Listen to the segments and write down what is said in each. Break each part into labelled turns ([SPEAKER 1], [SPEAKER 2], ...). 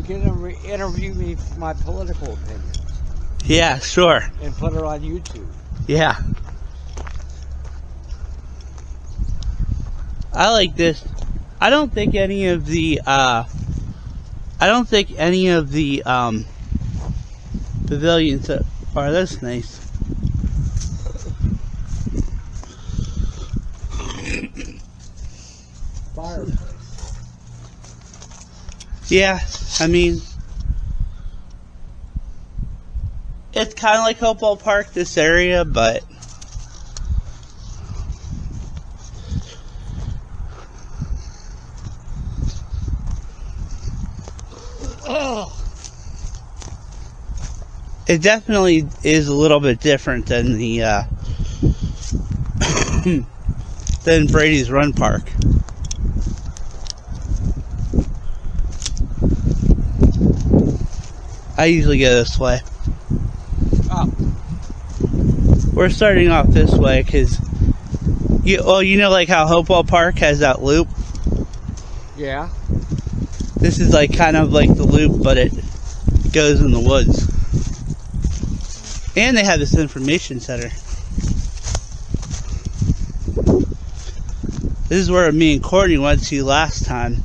[SPEAKER 1] can interview me for my political opinions
[SPEAKER 2] Yeah, sure.
[SPEAKER 1] and put it on YouTube.
[SPEAKER 2] Yeah. I like this. I don't think any of the pavilions are this nice.
[SPEAKER 1] Fireplace.
[SPEAKER 2] Yeah, I mean, it's kind of like Hopewell Park, this area, but it definitely is a little bit different than the than Brady's Run Park. I usually go this way.
[SPEAKER 1] Oh.
[SPEAKER 2] We're starting off this way because you know, like how Hopewell Park has that loop.
[SPEAKER 1] Yeah.
[SPEAKER 2] This is like kind of like the loop, but it goes in the woods. And they have this information center. This is where me and Courtney went to last time.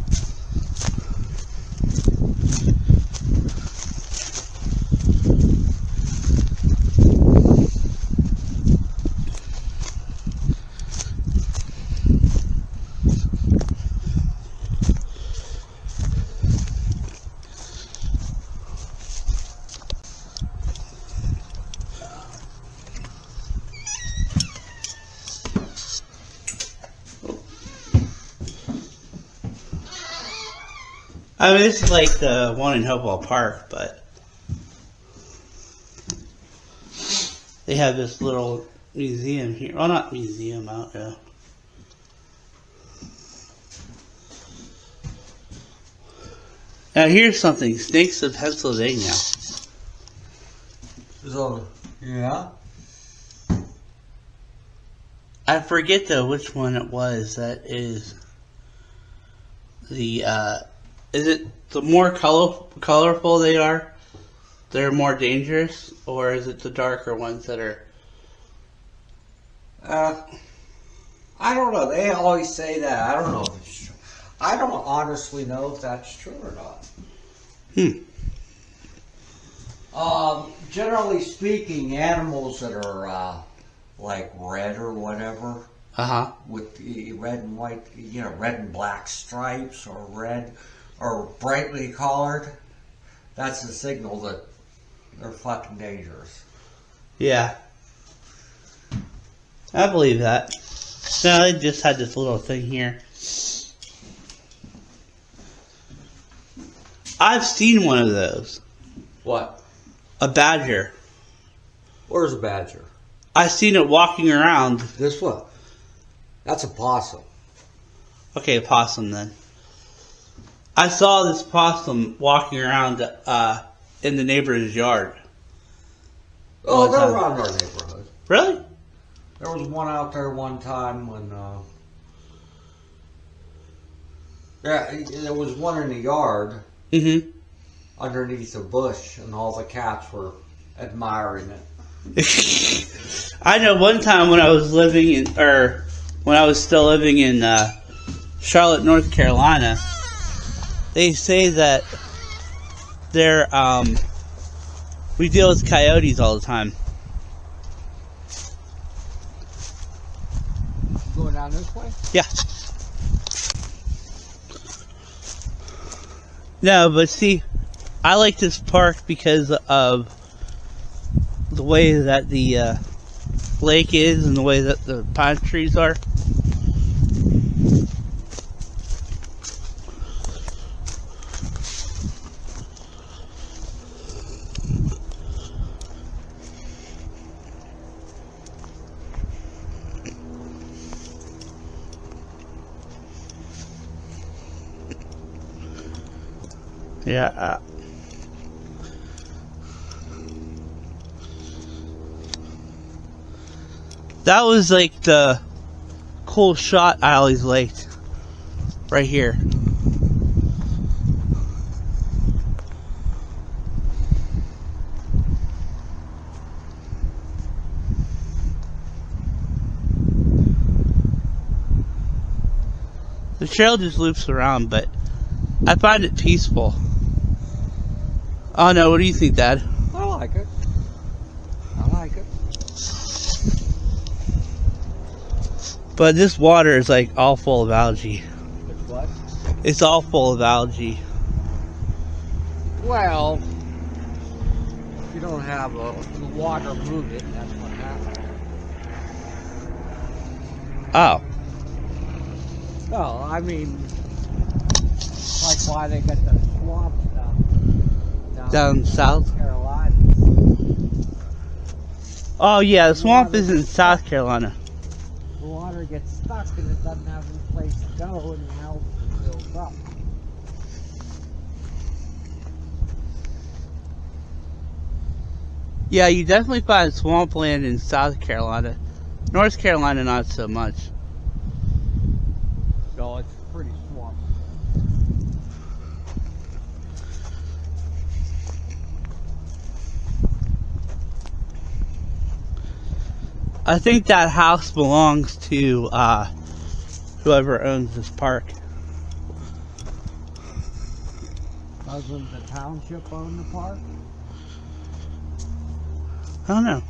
[SPEAKER 2] I mean, this is like the one in Hopewell Park, but they have this little museum here. Well, not museum, I don't know. Now, here's something. Snakes of Pennsylvania.
[SPEAKER 1] So, yeah.
[SPEAKER 2] I forget, though, which one it was. That is the, is it the more colorful they are, they're more dangerous? Or is it the darker ones that are...
[SPEAKER 1] I don't know. They always say that. I don't know if it's true. I don't honestly know if that's true or not. Generally speaking, animals that are like red or whatever, with the red and white, red and black stripes, or red or brightly colored, that's a signal that they're fucking dangerous.
[SPEAKER 2] Yeah. I believe that. No, they just had this little thing here. I've seen one of those.
[SPEAKER 1] What?
[SPEAKER 2] A badger.
[SPEAKER 1] Where's a badger?
[SPEAKER 2] I've seen it walking around.
[SPEAKER 1] This one. That's a possum.
[SPEAKER 2] Okay, possum then. I saw this possum walking around in the neighbor's yard.
[SPEAKER 1] Oh, they're around our neighborhood.
[SPEAKER 2] Really?
[SPEAKER 1] There was one out there one time when, there was one in the yard underneath a bush, and all the cats were admiring it.
[SPEAKER 2] I know one time when I was when I was still living in Charlotte, North Carolina, they say that we deal with coyotes all the time.
[SPEAKER 1] Going down this way?
[SPEAKER 2] Yeah. No, but see, I like this park because of the way that the lake is and the way that the pine trees are. Yeah. That was like the cool shot I always liked. Right here. The trail just loops around, but I find it peaceful. Oh no, what do you think, Dad?
[SPEAKER 1] I like it. I like it.
[SPEAKER 2] But this water is like all full of algae.
[SPEAKER 1] It's what?
[SPEAKER 2] It's all full of algae.
[SPEAKER 1] Well, if you don't have the water move it, that's what happens.
[SPEAKER 2] Oh.
[SPEAKER 1] No, I mean, like why they got the swamps
[SPEAKER 2] Down south?
[SPEAKER 1] Carolina.
[SPEAKER 2] Oh yeah, the swamp is in South Carolina.
[SPEAKER 1] The water gets stuck and it doesn't have any place to go, and the algae builds up.
[SPEAKER 2] Yeah, you definitely find swampland in South Carolina. North Carolina, not so much.
[SPEAKER 1] No, it's pretty swampy.
[SPEAKER 2] I think that house belongs to whoever owns this park.
[SPEAKER 1] Doesn't the township own the park?
[SPEAKER 2] I don't know.